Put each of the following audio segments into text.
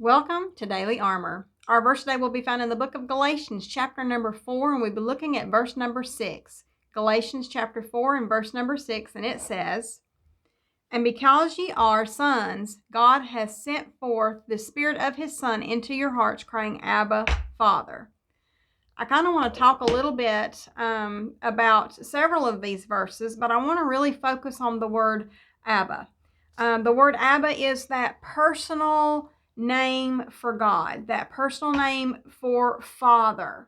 Welcome to Daily Armour. Our verse today will be found in the book of Galatians, chapter number 4, and we'll be looking at verse number 6. Galatians chapter 4 and verse number 6, and it says, "And because ye are sons, God hath sent forth the Spirit of His Son into your hearts, crying, Abba, Father." I kind of want to talk a little bit about several of these verses, but I want to really focus on the word Abba. The word Abba is that personal name for God, that personal name for Father.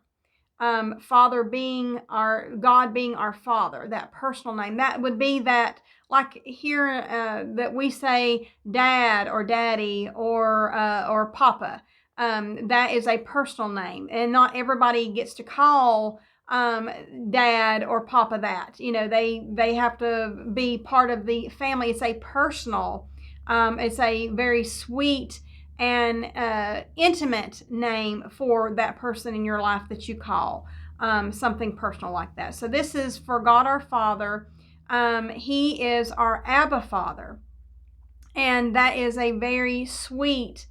Father being God being our Father, that personal name. That would be that, like here that we say Dad or Daddy or Papa. That is a personal name, and not everybody gets to call Dad or Papa that. They have to be part of the family. It's a personal. It's a very sweet and intimate name for that person in your life that you call something personal like that. So this is for God our Father. He is our Abba Father, and that is a very sweet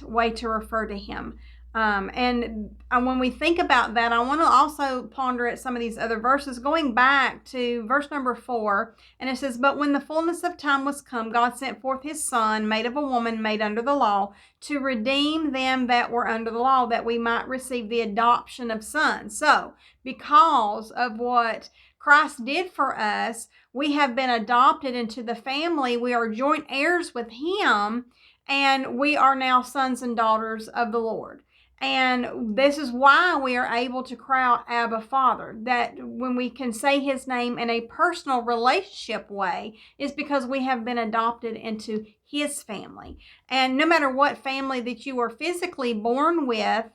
way to refer to him. And when we think about that, I want to also ponder at some of these other verses, going back to verse number 4, and it says, "But when the fullness of time was come, God sent forth his Son, made of a woman, made under the law, to redeem them that were under the law, that we might receive the adoption of sons." So, because of what Christ did for us, we have been adopted into the family. We are joint heirs with him, and we are now sons and daughters of the Lord. And this is why we are able to cry out, Abba, Father. That when we can say his name in a personal relationship way is because we have been adopted into his family. And no matter what family that you are physically born with,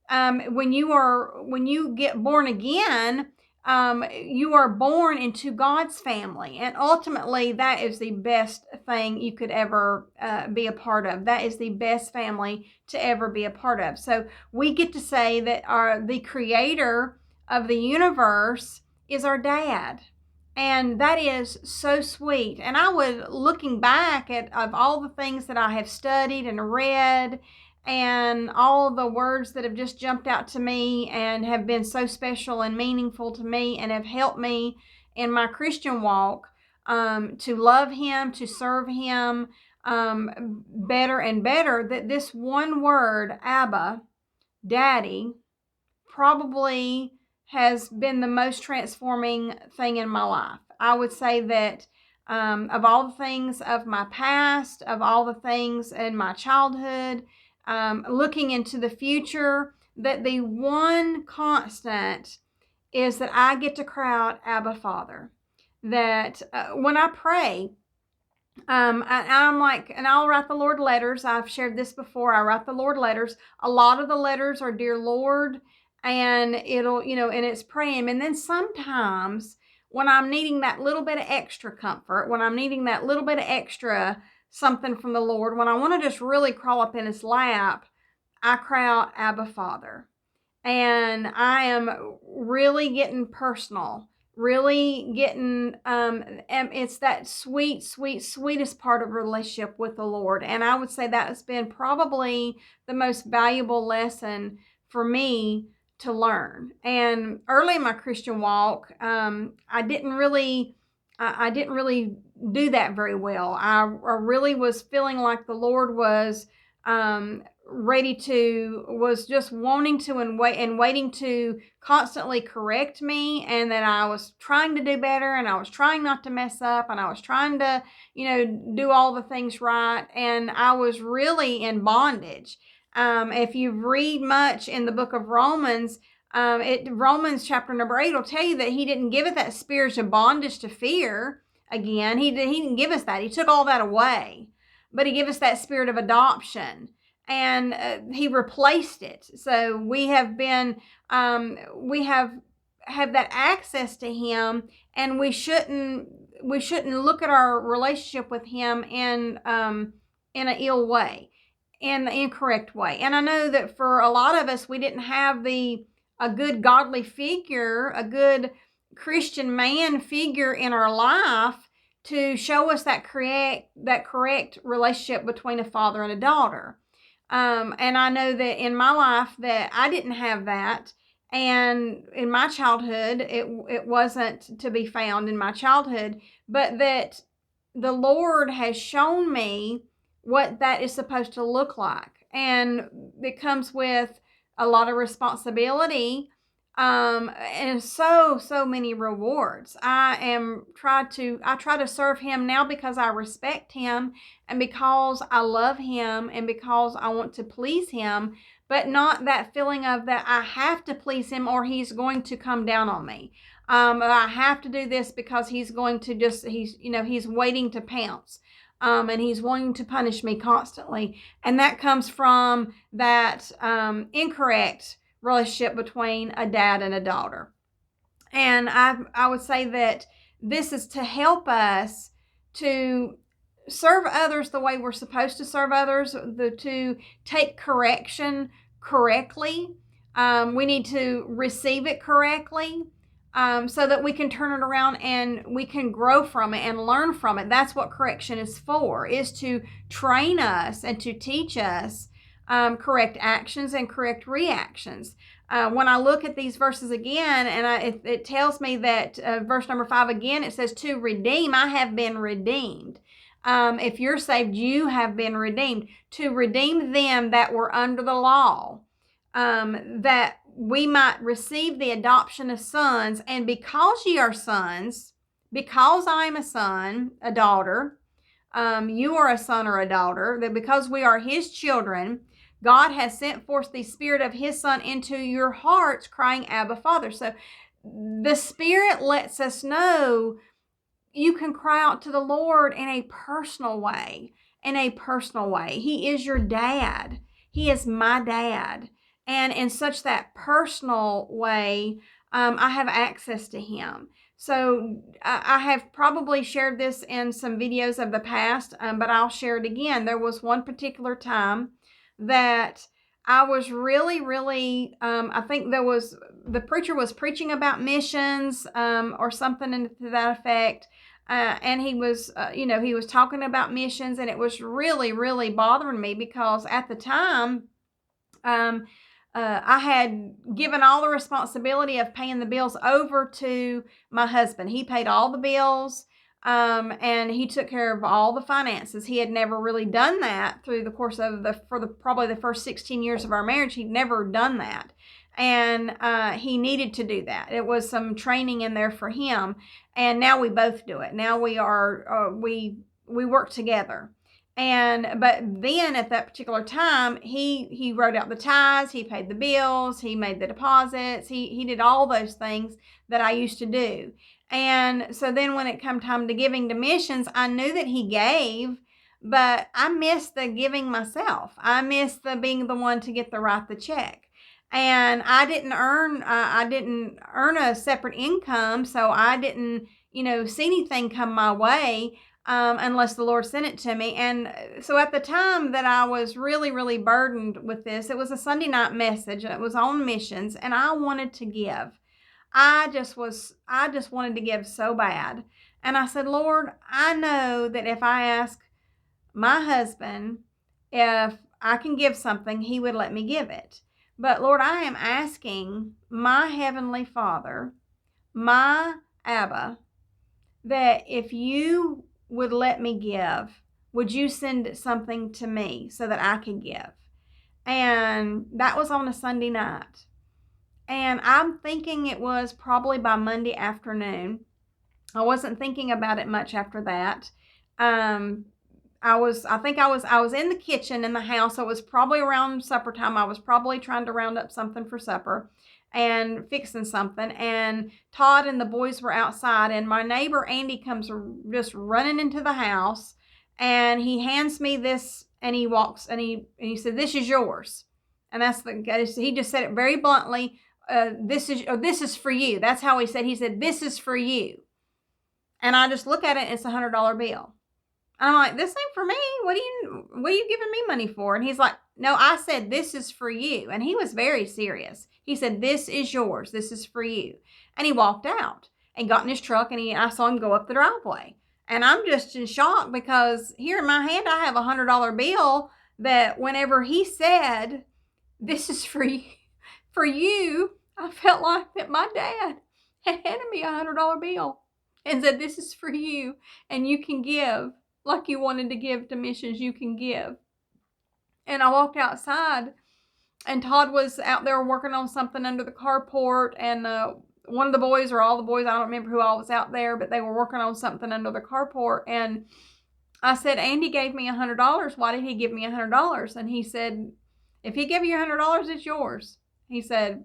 when you get born again, you are born into God's family, and ultimately that is the best thing you could ever be a part of. That is the best family to ever be a part of. So we get to say that the creator of the universe is our dad, and that is so sweet. And I was looking back of all the things that I have studied and read, and all the words that have just jumped out to me and have been so special and meaningful to me and have helped me in my Christian walk to love him, to serve him better and better, that this one word, Abba, Daddy, probably has been the most transforming thing in my life. I would say that of all the things of my past, of all the things in my childhood, looking into the future, that the one constant is that I get to cry out, Abba, Father. That when I pray, I'm like, and I'll write the Lord letters. I've shared this before. I write the Lord letters. A lot of the letters are Dear Lord, and it'll, and it's praying. And then sometimes when I'm needing that little bit of extra comfort, when I'm needing that little bit of extra something from the Lord, when I want to just really crawl up in his lap, I cry out, Abba, Father. And I am really getting personal, really getting, it's that sweetest part of a relationship with the Lord. And I would say that has been probably the most valuable lesson for me to learn. And early in my Christian walk, I didn't really do that very well. I really was feeling like the Lord was was just wanting to and waiting to constantly correct me, and that I was trying to do better, and I was trying not to mess up, and I was trying to, do all the things right, and I was really in bondage. If you read much in the book of Romans, Romans chapter number 8 will tell you that he didn't give it that spirit of bondage to fear again. He didn't give us that. He took all that away, but he gave us that spirit of adoption, and he replaced it. So we have been, we have that access to him, and we shouldn't look at our relationship with him in an ill way, in the incorrect way. And I know that for a lot of us, we didn't have a good godly figure, a good Christian man figure in our life to show us that correct relationship between a father and a daughter. And I know that in my life that I didn't have that. And in my childhood, it wasn't to be found in my childhood, but that the Lord has shown me what that is supposed to look like. And it comes with a lot of responsibility, and so many rewards. I try to serve him now because I respect him and because I love him and because I want to please him, but not that feeling of that I have to please him or he's going to come down on me. I have to do this because he's going to he's waiting to pounce. And he's wanting to punish me constantly. And that comes from that incorrect relationship between a dad and a daughter. And I would say that this is to help us to serve others the way we're supposed to serve others, to take correction correctly. We need to receive it correctly, so that we can turn it around and we can grow from it and learn from it. That's what correction is for, is to train us and to teach us correct actions and correct reactions. When I look at these verses again, and it tells me that verse number 5 again, it says to redeem. I have been redeemed. If you're saved, you have been redeemed. To redeem them that were under the law, that we might receive the adoption of sons. And because ye are sons, because I am a son, a daughter, you are a son or a daughter, that because we are his children, God has sent forth the Spirit of his Son into your hearts, crying, Abba, Father. So the Spirit lets us know you can cry out to the Lord in a personal way. In a personal way. He is your dad. He is my dad. And in such that personal way, I have access to him. So I have probably shared this in some videos of the past, but I'll share it again. There was one particular time that I was really, I think the preacher was preaching about missions, or something to that effect. And he was, he was talking about missions, and it was really bothering me because at the time, I had given all the responsibility of paying the bills over to my husband. He paid all the bills, and he took care of all the finances. He had never really done that through the course of probably the first 16 years of our marriage. He'd never done that. And he needed to do that. It was some training in there for him. And now we both do it. Now we work together. But then at that particular time, he wrote out the tithes, he paid the bills, he made the deposits, he did all those things that I used to do. And so then when it come time to giving to missions, I knew that he gave, but I missed the giving myself. I missed the being the one to write the check. And I didn't earn a separate income, so I didn't, see anything come my way. Unless the Lord sent it to me. And so at the time that I was really burdened with this, it was a Sunday night message. It was on missions, and I wanted to give. I just wanted to give so bad. And I said, Lord, I know that if I ask my husband if I can give something, he would let me give it. But Lord, I am asking my Heavenly Father, my Abba, that if you would let me give, would you send something to me so that I could give? And that was on a Sunday night. And I'm thinking it was probably by Monday afternoon. I wasn't thinking about it much after that. I was in the kitchen in the house. So it was probably around supper time. I was probably trying to round up something for supper and fixing something, and Todd and the boys were outside, and my neighbor Andy comes just running into the house, and he hands me this, and he walks, and he said, "This is yours." And he just said it very bluntly. This is for you. That's how he said. He said, "This is for you." And I just look at it, and it's $100 bill. And I'm like, "This ain't for me. What are you giving me money for?" And he's like, "No, I said this is for you." And he was very serious. He said, "This is yours. This is for you." And he walked out and got in his truck, and I saw him go up the driveway. And I'm just in shock because here in my hand, I have a $100 bill that whenever he said, "This is for you," I felt like that my dad had handed me $100 bill and said, "This is for you, and you can give like you wanted to give to missions. You can give." And I walked outside, and Todd was out there working on something under the carport, and one of the boys, or all the boys, I don't remember who all was out there, but they were working on something under the carport. And I said, "Andy gave me $100. Why did he give me $100? And he said, "If he gave you $100, it's yours." He said,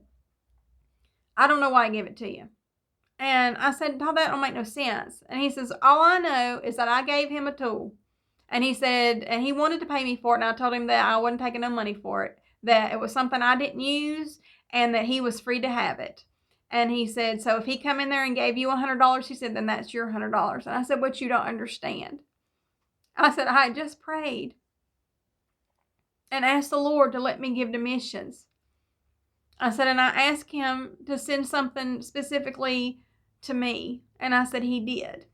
"I don't know why I gave it to you." And I said, "Todd, that don't make no sense." And he says, "All I know is that I gave him a tool." And he said, and he wanted to pay me for it. And I told him that I wasn't taking no money for it, that it was something I didn't use, and that he was free to have it. And he said, "So if he come in there and gave you $100, he said, then that's your $100. And I said, "But you don't understand." I said, "I had just prayed and asked the Lord to let me give to missions." I said, "And I asked him to send something specifically to me." And I said, "He did.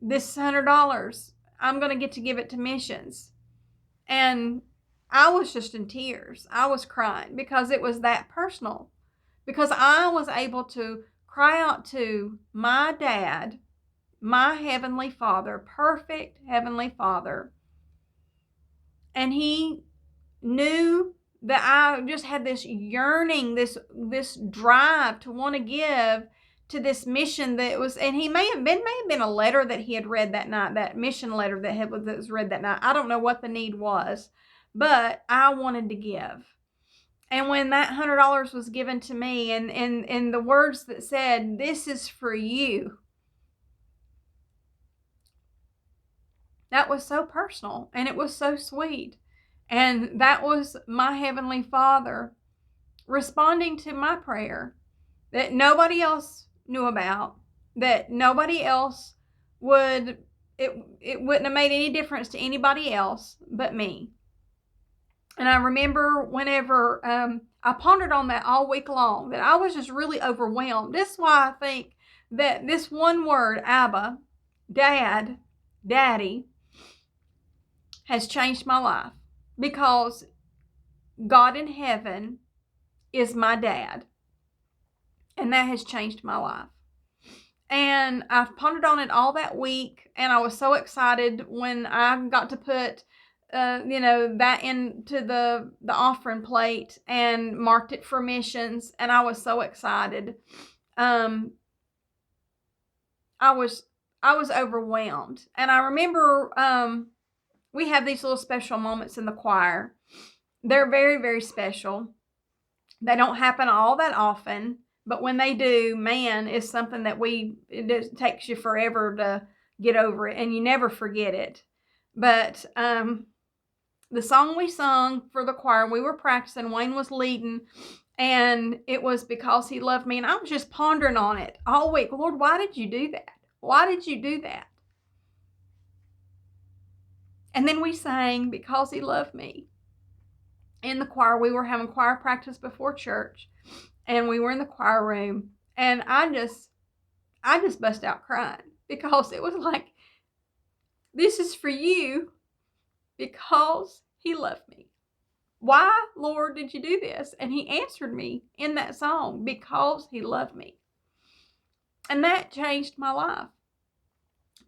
This $100, I'm going to get to give it to missions." And I was just in tears. I was crying because it was that personal. Because I was able to cry out to my dad, my Heavenly Father, perfect Heavenly Father. And he knew that I just had this yearning, this drive to want to give to this mission that was, and he may have been a letter that he had read that night, that mission letter that was read that night. I don't know what the need was, but I wanted to give. And when that $100 was given to me, and the words that said, "This is for you," that was so personal, and it was so sweet. And that was my Heavenly Father responding to my prayer that nobody else knew about, that nobody else would, it wouldn't have made any difference to anybody else but me. And I remember whenever I pondered on that all week long, that I was just really overwhelmed. This is why I think that this one word, Abba, Dad, Daddy, has changed my life, because God in heaven is my dad, and that has changed my life. And I've pondered on it all that week, and I was so excited when I got to put that into the offering plate and marked it for missions, and I was so excited. I was overwhelmed. And I remember we have these little special moments in the choir. They're very, very special. They don't happen all that often, but when they do, man, it's something that it takes you forever to get over it, and you never forget it. But the song we sung for the choir, we were practicing, Wayne was leading, and it was "Because He Loved Me." And I was just pondering on it all week. Lord, why did you do that? Why did you do that? And then we sang "Because He Loved Me" in the choir. We were having choir practice before church, and we were in the choir room, and I just bust out crying, because it was like, "This is for you, because He loved me. Why, Lord, did you do this?" And He answered me in that song, "Because He loved me." And that changed my life.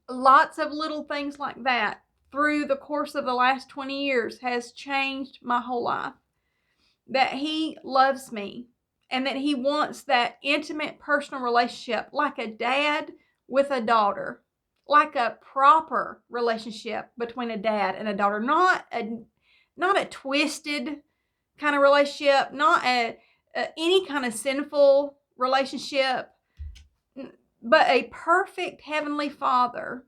Lots of little things like that through the course of the last 20 years has changed my whole life. That He loves me, and that He wants that intimate personal relationship, like a dad with a daughter, like a proper relationship between a dad and a daughter, not a twisted kind of relationship, not any kind of sinful relationship, but a perfect Heavenly Father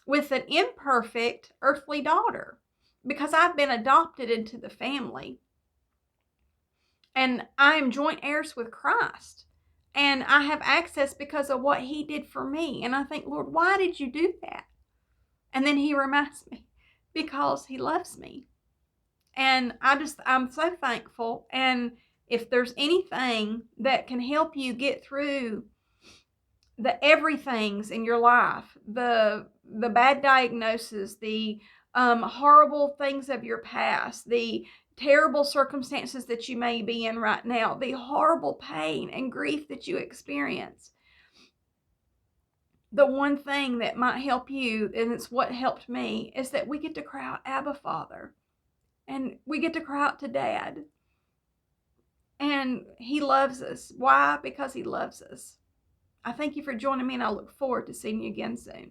with an imperfect earthly daughter, because I've been adopted into the family. And I am joint heirs with Christ. And I have access because of what He did for me. And I think, Lord, why did you do that? And then He reminds me, because He loves me. And I'm so thankful. And if there's anything that can help you get through the everythings in your life, the bad diagnosis, the horrible things of your past, the terrible circumstances that you may be in right now, the horrible pain and grief that you experience. The one thing that might help you, and it's what helped me, is that we get to cry out, Abba, Father. And we get to cry out to Dad. And He loves us. Why? Because He loves us. I thank you for joining me, and I look forward to seeing you again soon.